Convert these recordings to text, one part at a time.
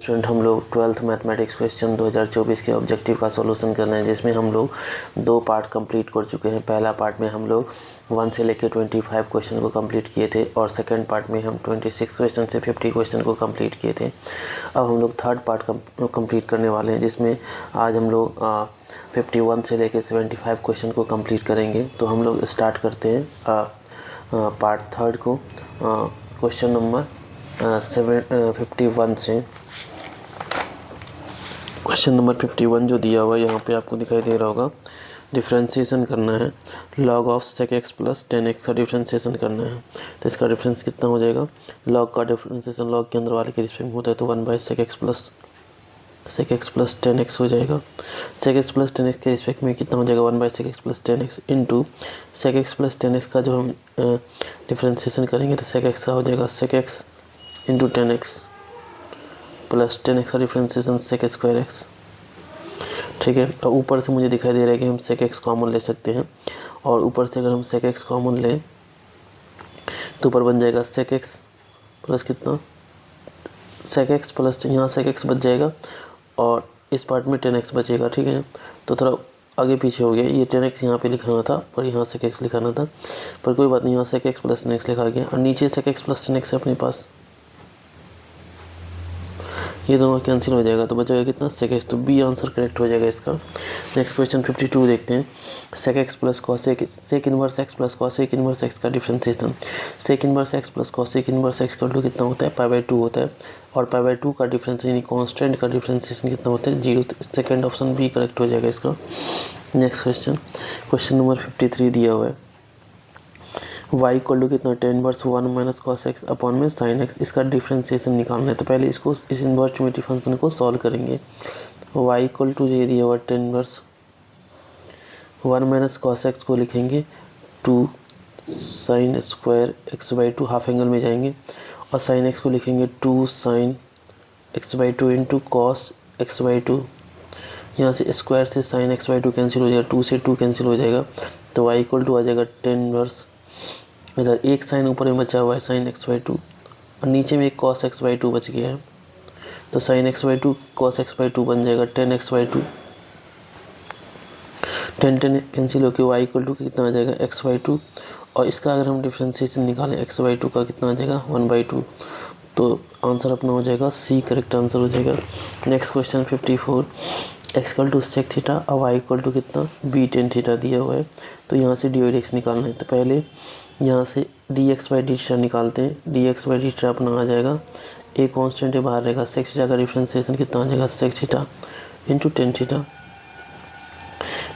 Student हम लोग 12th mathematics question 2024 के ऑब्जेक्टिव का सॉल्यूशन कर रहे हैं, जिसमें हम लोग 2 पार्ट कंप्लीट कर चुके हैं। पहला पार्ट में हम लोग 1 से लेकर 25 क्वेश्चन को कंप्लीट किए थे और सेकंड पार्ट में हम 26 क्वेश्चन से 50 क्वेश्चन को कंप्लीट किए थे। अब हम लोग थर्ड पार्ट कंप्लीट करने वाले हैं, जिसमें आज हम लोग 51 से लेकर 75 क्वेश्चन को कंप्लीट करेंगे। तो हम लोग स्टार्ट करते हैं पार्ट थर्ड को क्वेश्चन नंबर 51 से। क्वेश्चन नंबर 51 जो दिया हुआ है यहाँ पे आपको दिखाई दे रहा होगा, डिफ्रेंशिएशन करना है। Log of sec X plus 10x का डिफ्रेंशिएशन करना है। तो इसका डिफरेंस कितना हो जाएगा? लॉग का डिफ्रेंशिएशन लॉग के अंदर वाले के रिस्पेक्ट में होता है, तो 1/sec x प्लस 10x हो जाएगा। sec x प्लस 10x के रिस्पेक्ट में कितना हो जाएगा? 1/sec x plus 10x into sec x plus 10x का जो हम डिफ्रेंशिएशन करेंगे तो sec x का हो जाएगा sec x into 10x plus 10x का डिफ्रेंशिएशन sec स्क्वायर x। ठीक है, और ऊपर से मुझे दिखाई दे रहा है कि हम sec x कॉमन ले सकते हैं, और ऊपर से अगर हम sec x कॉमन लें तो ऊपर बन जाएगा sec x प्लस कितना? sec x प्लस यहाँ sec x बच जाएगा और इस पार्ट में 10x बचेगा। ठीक है, तो थोड़ा आगे पीछे हो गया, ये 10x यहाँ पे लिखाना था और यहाँ sec x लिखाना था, पर कोई बात नहीं, यहाँ sec x प्लस 10x लिखा गया और नीचे sec x प्लस 10x है अपने पास, ये दोनों कैंसिल हो जाएगा तो बचेगा कितना? sec x। तो बी आंसर करेक्ट हो जाएगा इसका। नेक्स्ट क्वेश्चन 52 देखते हैं। sec x plus cosec sec inverse x plus cosec inverse x का differentiation. sec inverse x plus cosec inverse x का कितना होता है? π/2 होता है, और π/2 का डिफरेंस यानी कांस्टेंट का डिफरेंशिएशन कितना होता है? 0। सेकंड ऑप्शन बी करेक्ट हो जाएगा इसका। नेक्स्ट क्वेश्चन नंबर 53 दिया हुआ है। y इक्वल टू कितना? tan inverse 1 minus cos x upon में sin x। इसका डिफरेंशिएशन निकालना है, तो पहले इसको इस इनवर्स ट्रिमेटिव फंक्शन को सॉल्व करेंगे। y इक्वल टू ये दिया हुआ tan inverse 1 minus cos x को लिखेंगे 2 sin square x/2, half angle में जाएंगे, और sin x को लिखेंगे 2 sin x/2 into cos x/2। यहाँ से स्क्वायर से sin x/2 कैंसिल हो जाएगा, 2 से 2 कैंसिल हो जाएगा, तो y इक्वल टू आ जाएगा tan इनवर्स, इधर एक साइन ऊपर में बचा हुआ है sin x/2 और नीचे में एक cos x/2 बच गया है, तो sin x/2 cos x/2 बन जाएगा tan x/2। 10 कैंसिल होकर y इक्वल टू कितना आ जाएगा? x/2, और इसका अगर हम डिफ्रेंशिएशन निकालें x/2 का कितना आ जाएगा? 1/2। तो आंसर अपना हो जाएगा सी, करेक्ट आंसर हो जाएगा। Next question 54। x equal to sec theta और y इक्वल टू कितना? b tan थीटा दिया हुआ है, तो यहाँ से dx निकालना है। तो पहले यहाँ से dx/d निकालते हैं। dx/d अपना आ जाएगा, एक कांस्टेंट बाहर रहेगा, sec थीटा का डिफरेंशिएशन कितना आ जाएगा? sec theta into tan theta.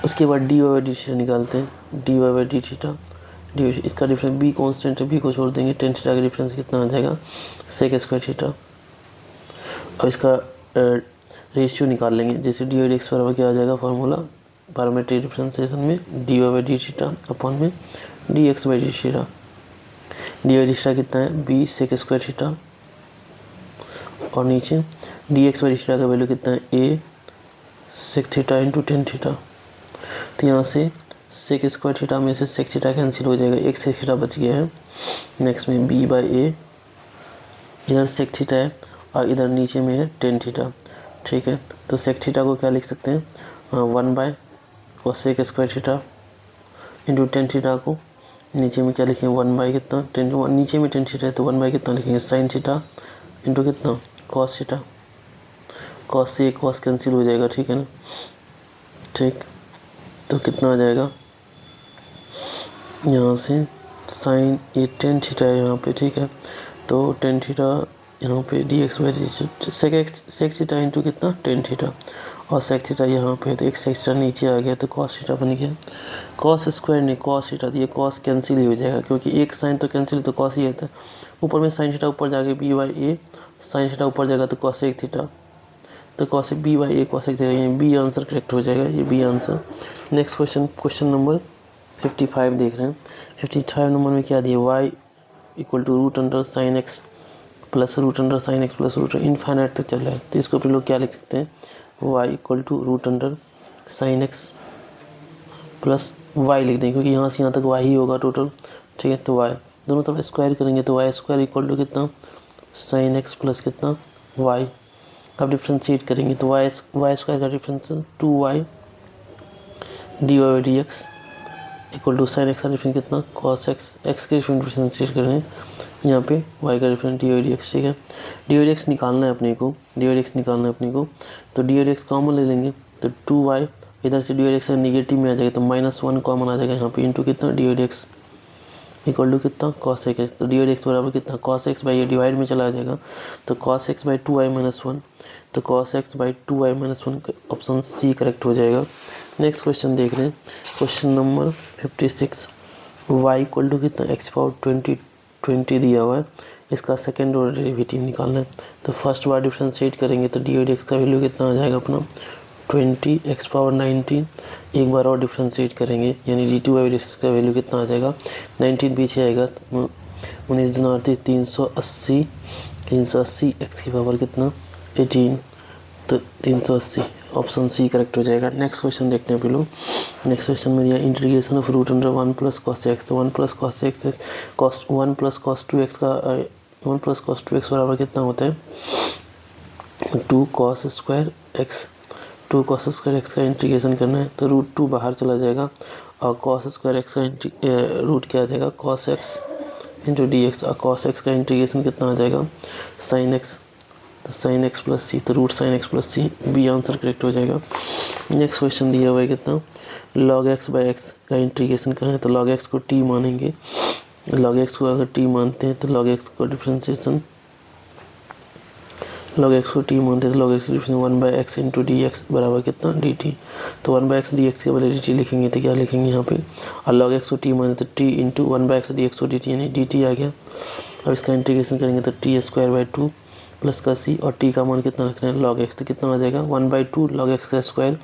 उसके बाद dy/d निकालते हैं। dy/d इसका डिफरेंस b कांस्टेंट है, b को छोड़ देंगे, tan थीटा का डिफरेंस कितना आ जाएगा? sec square theta. और इसका रेशियो निकाल लेंगे, जैसे dy/dx बराबर क्या आ जाएगा फॉर्मूला पैरामीट्रिक डिफरेंशिएशन में? dy/d अपॉन में dx/d थीटा। dy/d कितना है? b sec स्क्वायर थीटा, और नीचे dx/d का वैल्यू कितना है? a sec theta into tan theta. तो यहाँ से sec स्क्वायर थीटा में से sec थीटा कैंसिल हो जाएगा, एक sec थीटा बच गया है। नेक्स्ट में b/a, इधर sec थीटा है और इधर नीचे में है tan थीटा। ठीक है, तो sec थीटा को क्या लिख सकते हैं? 1/cosec square theta into tan theta को नीचे में क्या लिखेंगे? 1/ कितना? tan, नीचे में tan थीटा है तो 1/ कितना लिखेंगे? sin थीटा इंटू कितना? cos theta. cos से cos कैंसिल हो जाएगा, ठीक है ना? ठीक, तो कितना आ जाएगा यहाँ से? sin ये tan थीटा है यहाँ पे, ठीक है, तो tan थीटा यहाँ पे dx/d sec थीटा इंटू कितना? tan थीटा, और sec थीटा यहाँ पे, तो एक sec थीटा नीचे आ गया तो cos थीटा बन गया। cos स्क्वायर नहीं cos थीटा, तो ये cos कैंसिल ही हो जाएगा, क्योंकि एक साइन तो कैंसिल, तो cos ही आता है। ऊपर में sin थीटा ऊपर जाके b/a, sin थीटा ऊपर जाएगा तो cosec थीटा, तो cosec b/a cosec थीटा, ये बी आंसर करेक्ट हो जाएगा, ये B answer. Next question number 55 देख रहे हैं। 55 नंबर में क्या दिया? y equal to root under sine X plus root under sine X plus root infinite तक चल रहा है, तो इसको फिर लोग क्या लिख सकते हैं? y equal to root under sine X plus y लिख दें, क्योंकि यहाँ से यहाँ तक y ही होगा टोटल। ठीक है, तो y दोनों तरफ स्क्वायर करेंगे तो y स्क्वायर इक्वल टू कितना? साइन एक्स प्लस कितना? y अब डिफ्रेंशिएट करेंगे तो वाई स्क्वायर का difference 2y dy/dx equal to sine X का डिफरेंस कितना cos x, x के डिफरेंशिएट करेंगे यहाँ पे y का डिफरेंस dy/dx। ठीक है, dy/dx निकालना है अपने को, तो dy/dx कॉमन ले लेंगे तो 2y इधर से dy/dx निगेटिव में आ जाएगा तो -1 कॉमन आ जाएगा यहाँ पे, इंटू कितना dy/dx इक्वल टू कितना cos x। तो dy/dx बराबर कितना cos x बाई ये डिवाइड में चला जाएगा तो cos x बाई 2y - 1, तो cos x by 2y - 1 option C correct हो जाएगा। नेक्स्ट क्वेश्चन देख रहे हैं, question number 56, y equal to कितना x⁻20 दिया हुआ है, इसका सेकेंड ऑर्डर डेरिवेटिव निकालना है। तो फर्स्ट बार डिफ्रेंशिएट करेंगे तो dy/dx का वैल्यू कितना आ जाएगा अपना 20 x⁻19, एक बार और डिफ्रेंशिएट करेंगे यानी dy/dx का वैल्यू कितना आ जाएगा 19 पीछे आएगा 19 दूना 380 x की पावर कितना 18, तो 380 ऑप्शन सी करेक्ट हो जाएगा। नेक्स्ट क्वेश्चन देखते हैं लोग। नेक्स्ट क्वेश्चन में दिया integration of root under 1 + cos x, तो 1 + cos x cos 1 + cos 2x का 1 + cos 2x बराबर कितना होता है 2 cos square x, 2 cos square x का इंटीग्रेशन करना है तो √2 बाहर चला जाएगा और cos स्क्वायर x का रूट क्या आ जाएगा cos x इंटू dx, और cos x का इंटीग्रेशन कितना आ जाएगा sin x, तो sin x + c, तो √sin x + c, B answer correct हो जाएगा। नेक्स्ट क्वेश्चन दिया हुआ है कितना log x/x का इंटीग्रेशन करना है तो log x को t मानेंगे, log x को अगर t मानते हैं तो log x को डिफ्रेंशिएशन log x को t मानते हैं तो log x difference 1/x into dx बराबर कितना dt, तो 1/x dx के बदले dt लिखेंगे तो क्या लिखेंगे यहाँ पे, और log x को t मानते तो t इंटू 1/x dx को dt यानी dt आ गया। अब इसका इंटीग्रेशन करेंगे तो t² 2 प्लस का c, और t का मान कितना रखना है log x, तो कितना आ जाएगा 1/2 log x का स्क्वायर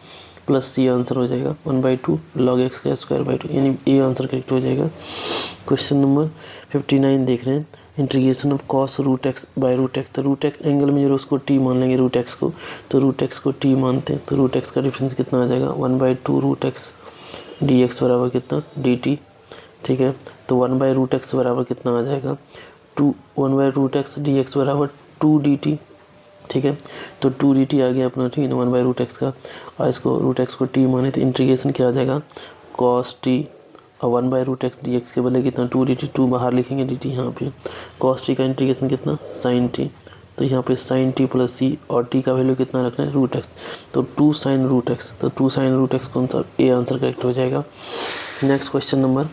प्लस c आंसर हो जाएगा 1/2 log x का स्क्वायर बाई 2, यानी ए आंसर करेक्ट हो जाएगा। क्वेश्चन नंबर 59 देख रहे हैं, integration of cos √x by √x, तो √x एंगल में जो उसको t मान लेंगे √x को, तो √x को t मानते हैं तो √x का डिफरेंस कितना आ जाएगा 1/2 √x dx बराबर कितना dt। ठीक है, तो 1/√x बराबर कितना आ जाएगा 1/√x dx बराबर 2 dt। ठीक है, तो 2 dt आ गया अपना, ठीक है 1/√x का, और इसको √x को t माने तो इंटीग्रेशन क्या आ जाएगा cos t, और 1/√x dx के बदले कितना 2 dt, 2 बाहर लिखेंगे dt यहाँ पे, cos t का इंटीग्रेशन कितना sin t, तो यहाँ पे sin t + c, और t का वैल्यू कितना रखना है √x, तो 2 sin √x, तो 2 sin √x कौन सा ए आंसर करेक्ट हो जाएगा। नेक्स्ट क्वेश्चन नंबर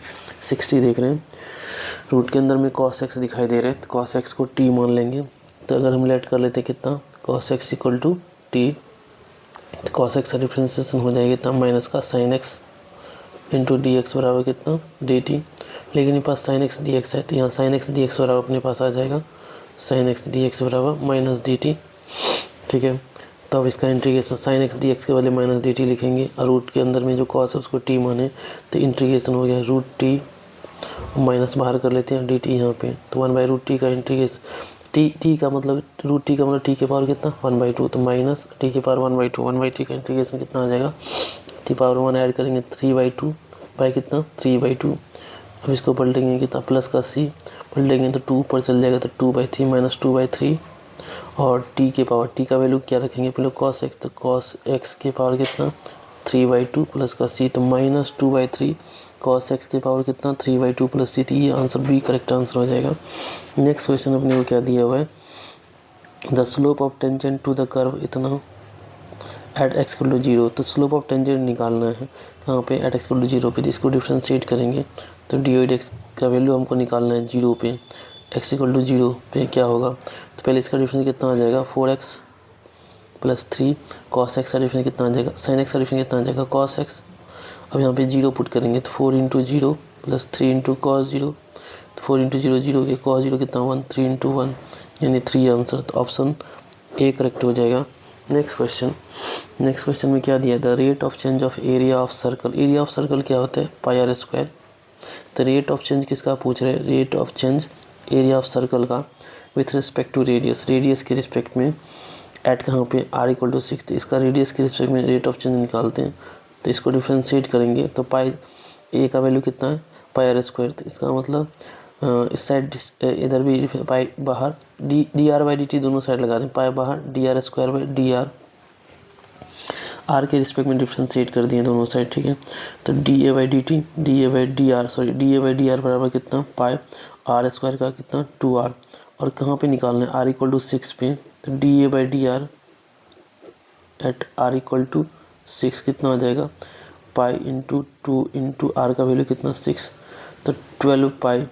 60 देख रहे हैं, रूट के अंदर में cos x दिखाई दे रहे हैं तो cos x को t मान लेंगे, तो अगर हम लेट कर लेते कितना cos x equal to t, तो cos x का डिफ्रेंशिएशन हो जाएगा तब माइनस का sin x इंटू dx बराबर कितना dt, लेकिन ये पास sin x dx है तो यहाँ sin x dx बराबर अपने पास आ जाएगा sin x dx बराबर -dt। ठीक है, तो अब इसका इंटीग्रेशन sin x dx के बदले -dt लिखेंगे, और रूट के अंदर में जो cos है उसको t माने तो इंटीग्रेशन हो गया √t, माइनस बाहर कर लेते हैं dt यहाँ पे, तो 1/√t का इंटीग्रेशन t का मतलब √t का मतलब t के पावर कितना 1/2, तो माइनस t के पावर 1/2, 1/t का इंटीग्रेशन कितना आ जाएगा t पावर 1 ऐड करेंगे 3/2 बाई कितना 3/2। अब इसको पलटेंगे कितना प्लस का c पलटेंगे तो 2 ऊपर चल जाएगा तो 2/3 माइनस 2/3, और t के पावर t का वैल्यू क्या रखेंगे पहले cos x, तो cos x के पावर कितना 3/2 प्लस का c, तो -2/3 cos x के पावर कितना 3/2 प्लस c, तो ये आंसर बी करेक्ट आंसर हो जाएगा। नेक्स्ट क्वेश्चन अपने को क्या दिया हुआ है, the slope of tangent to the curve इतना एट x इक्वल टू 0, तो स्लोप ऑफ टेंजेंट निकालना है कहाँ पे एट x इक्वल टू 0 पे, तो इसको डिफ्रेंशिएट करेंगे तो dy/dx का वैल्यू हमको निकालना है 0 पे, x इक्वल टू 0 पे क्या होगा, तो पहले इसका डिफरेंस कितना आ जाएगा 4x + 3 cos x का डिफरेंस कितना आ जाएगा sin x का डिफरेंस कितना आ जाएगा cos x। अब यहाँ पे 0 पुट करेंगे तो 4 × 0 + 3 × cos 0, तो 4 × 0 0 के cos 0 कितना 1, 3 × 1 यानी 3 आंसर, तो ऑप्शन ए करेक्ट हो जाएगा। नेक्स्ट क्वेश्चन में क्या दिया, the rate of change of area of circle, area of circle क्या होता है πr², तो रेट ऑफ चेंज किसका पूछ रहे हैं rate of change area of circle का with respect to radius, radius के रिस्पेक्ट में एट कहाँ पे r इक्वल टू 6, तो इसका रेडियस के रिस्पेक्ट में रेट ऑफ चेंज निकालते हैं, तो इसको डिफ्रेंशिएट करेंगे तो पाई ए का वैल्यू कितना है πr², तो इसका मतलब इस साइड इधर भी पाई बाहर, D R by D T दोनों साइड लगा दें, पाई बाहर D R square by D R, R के रिस्पेक्ट में डिफ्रेंशिएट कर दिए दोनों साइड, ठीक है। तो D A by D T, D A by D R, sorry D A by D R बराबर कितना, पाई आर स्क्वायर का कितना 2r, और कहाँ पे निकालना है, आर इक्वल टू 6 पे, तो D A by D R at R equal to 6 कितना आ जाएगा, पाई इंटू 2 इंटू आर का वैल्यू कितना 6, तो 12 पाई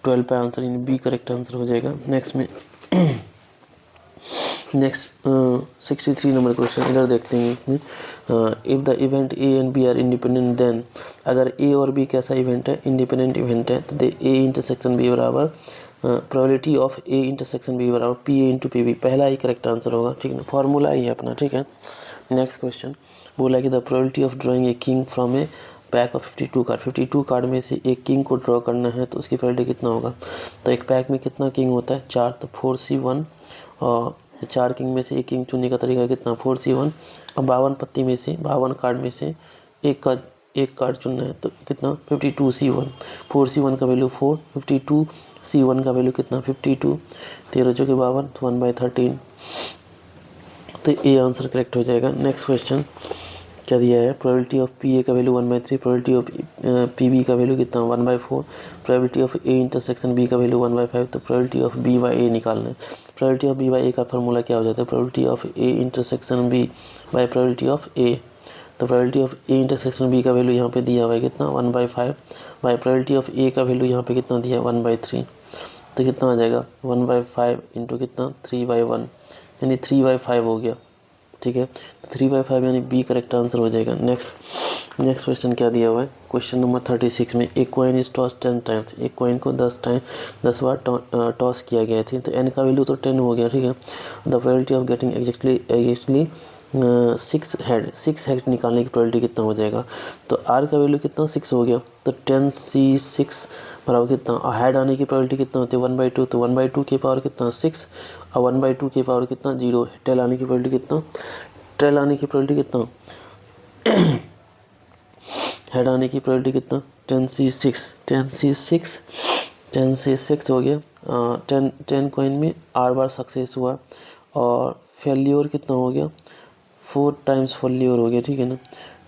आंसर, इन बी करेक्ट आंसर हो जाएगा। नेक्स्ट में नेक्स्ट 63 नंबर क्वेश्चन इधर देखते हैं। If the event A and B are independent then, अगर ए और बी कैसा इवेंट है, इंडिपेंडेंट इवेंट है, तो ए इंटरसेक्शन बी बराबर probability of A intersection B बराबर P A into P B, पहला ही करेक्ट आंसर होगा, ठीक है ना, फॉर्मूला ही है अपना, ठीक है। नेक्स्ट क्वेश्चन बोला कि the probability of drawing a king from A pack of 52 card, 52 card में से एक किंग को ड्रॉ करना है, तो उसकी प्रोबेबिलिटी कितना होगा। तो एक पैक में कितना किंग होता है, 4, तो 4C1, और 4 किंग में से एक किंग चुनने का तरीका कितना, 4C1, और 52 पत्ती में से 52 कार्ड में से एक कार्ड चुनना है, तो कितना 52C1, 4C1 का वैल्यू 4, 52C1 का वैल्यू कितना 52, 13 चौके 52, 1/13, तो ये आंसर करेक्ट हो जाएगा। नेक्स्ट क्वेश्चन क्या दिया है, प्रोबेबिलिटी ऑफ पी ए का value 1/3, probability of P B का वैल्यू कितना 1/4, probability of A intersection B का वैल्यू 1/5, तो probability of B by A निकालना है। Probability of B by A का फार्मूला क्या हो जाता है, probability of A intersection B by probability of A, तो probability of A intersection B का वैल्यू यहाँ पे दिया हुआ है कितना 1/5, बाई प्रोबेबिलिटी ऑफ ए का वैल्यू यहाँ पे कितना दिया है 1/3, तो कितना आ जाएगा 1/5 इंटू कितना 3/1, यानी 3/5 हो गया, ठीक है। तो 3/5 यानी बी करेक्ट आंसर हो जाएगा। नेक्स्ट क्वेश्चन क्या दिया हुआ है, क्वेश्चन नंबर 36 में एक कॉइन इज टॉस 10 टाइम्स, एक कॉइन को 10 बार टॉस किया गया थी, तो एन का वैल्यू तो 10 हो गया, ठीक है। The probability of getting exactly 6 head निकालने की प्रोबेबिलिटी कितना हो जाएगा, तो आर का वैल्यू कितना 6 हो गया, तो 10C6 बराबर कितना, और हेड आने की प्रोबेबिलिटी कितना होती है 1/2, तो 1/2 की पावर कितना 6, और 1/2 की पावर कितना 0, टेल आने की प्रोबेबिलिटी कितना, टेल आने की प्रोबेबिलिटी कितना हेड आने की प्रोबेबिलिटी कितना 10C6 हो गया। 10 कॉइन में 8 बार सक्सेस हुआ, और फेल्योर कितना हो गया 4 टाइम्स फेल्योर हो गया, ठीक है ना।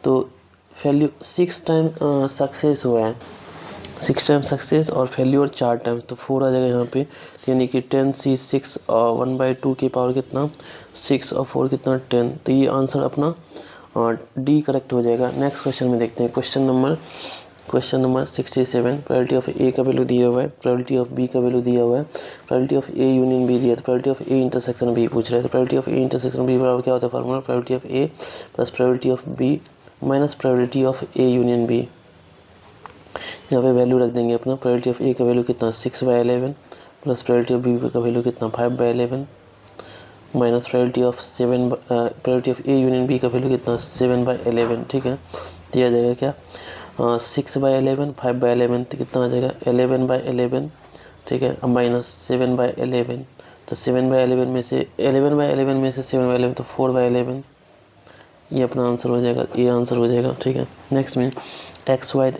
तो फेल्योर 6 टाइम सक्सेस हुआ है, 6 टाइम सक्सेस और फेल्योर 4 टाइम्स, तो 4 आ जाएगा यहाँ पे, यानी कि 10C6 और 1/2 की पावर कितना 6 और 4 कितना 10, तो ये आंसर अपना डी करेक्ट हो जाएगा। नेक्स्ट क्वेश्चन में देखते हैं, question number 67, probability of A का वैल्यू दिया हुआ है, प्रोबेबिलिटी ऑफ बी का वैल्यू दिया हुआ है, probability of A union B दिया है, तो probability of A intersection B पूछ रहा है, तो probability of A intersection B बराबर क्या होता है formula, probability of A plus probability of B minus probability of A union B. यहाँ पे वैल्यू रख देंगे अपना, प्रोबेबिलिटी ऑफ ए का वैल्यू कितना 6/11 प्लस प्रोबेबिलिटी ऑफ बी का वैल्यू कितना 5/11 minus probability of A union B का वैल्यू कितना 7/11, ठीक है। दिया जाएगा क्या 6/11 5/11, तो कितना आ जाएगा 11/11, ठीक है, अब माइनस 7/11, तो 7/11 में से 11/11 में से 7/11 तो 4/11, ये अपना आंसर हो जाएगा, ये आंसर हो जाएगा, ठीक है। नेक्स्ट में X Y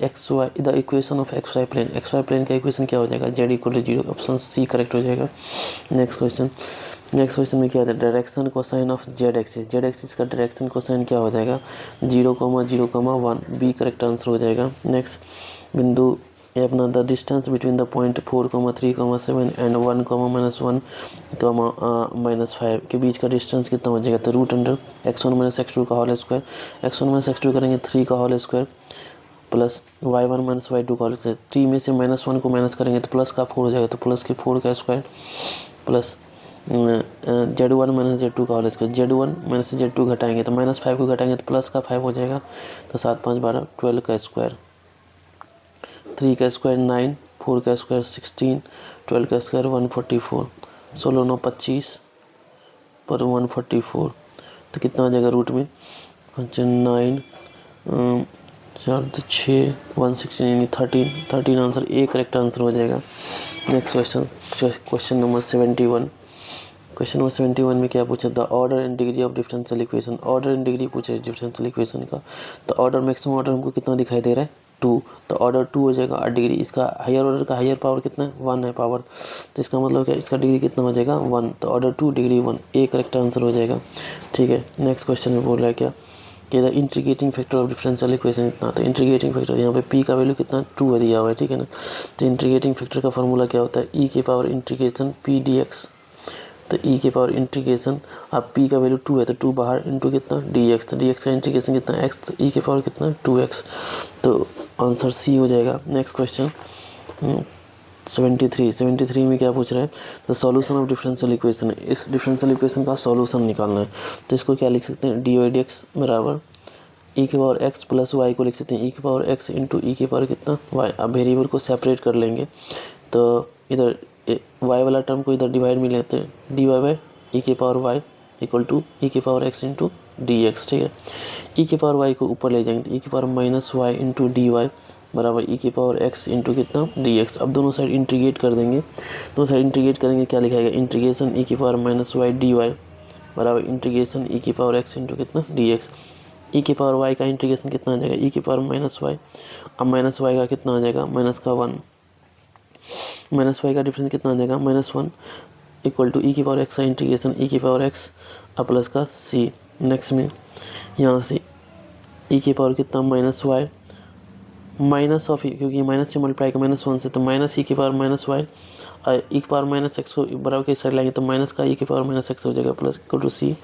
the equation of X Y plane का इक्वेशन क्या हो जाएगा z = 0, ऑप्शन सी करेक्ट हो जाएगा। नेक्स्ट क्वेश्चन में क्या है, direction cosine of Z axis का डायरेक्शन कोसाइन क्या हो जाएगा 0,0,1, बी करेक्ट आंसर हो जाएगा। नेक्स्ट बिंदु ये अपना the distance between the point 4,3,7 and 1,-1, -5 के बीच का डिस्टेंस कितना हो जाएगा, तो √x1 - x2 का होल स्क्वायर, x1 - x2 करेंगे 3 का whole square plus y1 - y2 का होल स्क्वायर, 3 में से -1 को माइनस करेंगे तो प्लस का 4 हो जाएगा, तो प्लस के 4 का स्क्वायर प्लस z1 - z2 का होल स्क्वायर, z1 में से z2 घटाएंगे तो -5 को घटाएंगे तो प्लस का 5 हो जाएगा, तो 7 5 12 12 का स्क्वायर, 3 का स्क्वायर 9, 4 का स्क्वायर 16, 12 का स्क्वायर 144, 16 9 25 पर 144, तो कितना आ जाएगा रूट में 9 4 6 116 यानी 13 आंसर ए करेक्ट आंसर हो जाएगा। Next question number 71, question number 71 में क्या पूछा, the order and degree of differential equation, order and degree पूछे डिफरेंशियल इक्वेशन का, तो ऑर्डर मैक्सिमम ऑर्डर हमको कितना दिखाई दे रहा है 2, तो ऑर्डर 2 हो जाएगा 8 डिग्री। इसका हायर ऑर्डर का हायर पावर कितना है, 1 है पावर, तो इसका मतलब क्या, इसका डिग्री कितना हो जाएगा 1, तो order 2 degree 1, A correct answer हो जाएगा। ठीक है, नेक्स्ट क्वेश्चन में बोल रहा है क्या कि the integrating factor of differential equation इतना, तो इंटीग्रेटिंग फैक्टर यहाँ पे पी का वैल्यू कितना 2 दिया हुआ है। ठीक है ना, तो इंटीग्रेटिंग फैक्टर का फॉर्मूला क्या होता है, ई के power integration P D x, तो ई के पावर इंटीग्रेशन, अब पी का वैल्यू 2 है तो 2 बाहर इंटू कितना डी एक्स, तो डी एक्स का इंटीग्रेशन कितना एक्स, तो ई के पावर कितना 2x, तो आंसर सी हो जाएगा। नेक्स्ट क्वेश्चन 73 में क्या पूछ रहा है, तो सॉल्यूशन ऑफ डिफरेंशियल इक्वेशन, इस डिफरेंशियल इक्वेशन का सॉल्यूशन निकालना है, तो इसको क्या लिख सकते हैं, डी वाई डी एक्स बराबर ई के पावर एक्स प्लस वाई को लिख सकते हैं ई के पावर एक्स इंटू ई के पावर कितना वाई। अब वेरिएबल को सेपरेट कर लेंगे, तो इधर वाई वाला टर्म को इधर डिवाइड में लेते हैं, डी वाई बाई ई के पावर वाई इक्वल टू ई के power x into D x. ठीक है, ई के पावर वाई को ऊपर ले जाएंगे तो ई के power minus Y into D Y बराबर ई के पावर एक्स इंटू कितना डी एक्स। अब दोनों साइड इंटीग्रेट कर देंगे, दोनों साइड इंटीग्रेट करेंगे क्या लिखाएगा, इंटीग्रेशन ई के power minus y d Y बराबर इंटीग्रेशन ई के पावर एक्स इंटू कितना डी एक्स। ई के पावर वाई का इंटीग्रेशन कितना आ जाएगा, ई के पावर माइनस वाई, अब माइनस वाई का कितना आ जाएगा, माइनस का 1, माइनस वाई का डिफरेंस कितना आ जाएगा -1 इक्वल टू ई की पावर एक्स का इंटीग्रेशन ई की पावर एक्स और प्लस का सी। नेक्स्ट में यहाँ से ई की पावर कितना -y माइनस ऑफ, क्योंकि माइनस से मल्टीप्लाई का -1 से, तो माइनस ई की पावर -y और ई की पावर -x को बराबर के साइड लाएंगे तो माइनस का ई की पावर -x हो जाएगा प्लस इक्वल टू सी।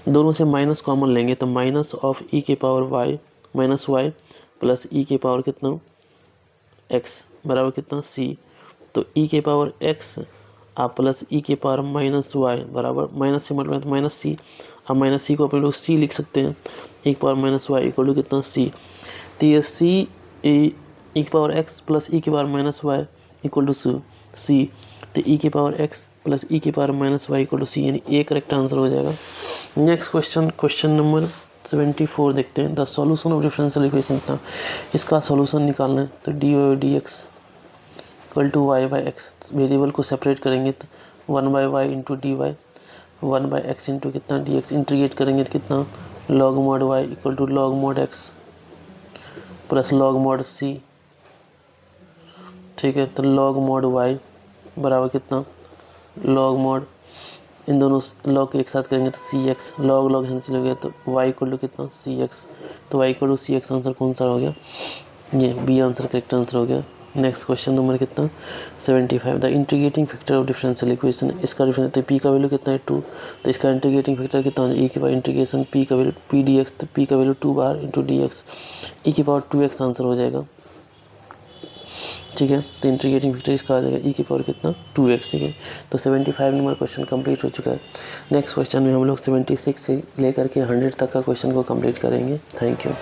दोनों से माइनस कॉमन लेंगे तो माइनस ऑफ ई के पावर y -y प्लस ई के पावर कितना x बराबर कितना सी। तो ई के पावर x आप प्लस ई के पावर -y बराबर माइनस से मल्टीप्लाई तो माइनस सी। अब माइनस सी को अपन लोग सी लिख सकते हैं, ई के पावर -y इक्वल टू कितना सी। तो ये सी ई के पावर x प्लस ई के पावर -y इक्वल टू सी। तो ई के पावर x प्लस ई के पावर -y इक्वल टू सी, यानी ए करेक्ट आंसर हो जाएगा। नेक्स्ट क्वेश्चन नंबर 74 देखते हैं। The solution of differential equation था, इसका सॉल्यूशन निकालना है तो d y d x equal to y by x, variable को सेपरेट करेंगे तो 1 by y into D y 1 by x into कितना डी एक्स, इंटीग्रेट करेंगे तो कितना log mod y equal to log mod x plus log mod c. ठीक है, तो लॉग मॉड वाई बराबर कितना लॉग मॉड, इन दोनों लॉग को एक साथ करेंगे तो c x, log log cancel हो गया तो वाई इक्वल टू कितना सी एक्स, तो y equal to c x answer कौन सा हो गया, ये बी आंसर करेक्ट आंसर हो गया। नेक्स्ट क्वेश्चन नंबर कितना 75, the integrating factor of differential equation, इसका डिफरेंस तो पी का वैल्यू कितना है 2, तो इसका इंटीग्रेटिंग फैक्टर कितना है ई के पावर इंटीग्रेशन पी का वैल्यू पी डी एक्स, तो पी का वैल्यू 2 बाहर इंटू डी एक्स, ई की पावर 2x आंसर हो जाएगा। ठीक है, तो इंटीग्रेटिंग फैक्टर इसका आ जाएगा ई की पावर कितना 2x। ठीक है, तो 75 नंबर क्वेश्चन कंप्लीट हो चुका है। नेक्स्ट क्वेश्चन में हम लोग 76 से लेकर के 100 तक का क्वेश्चन को कंप्लीट करेंगे। Thank you.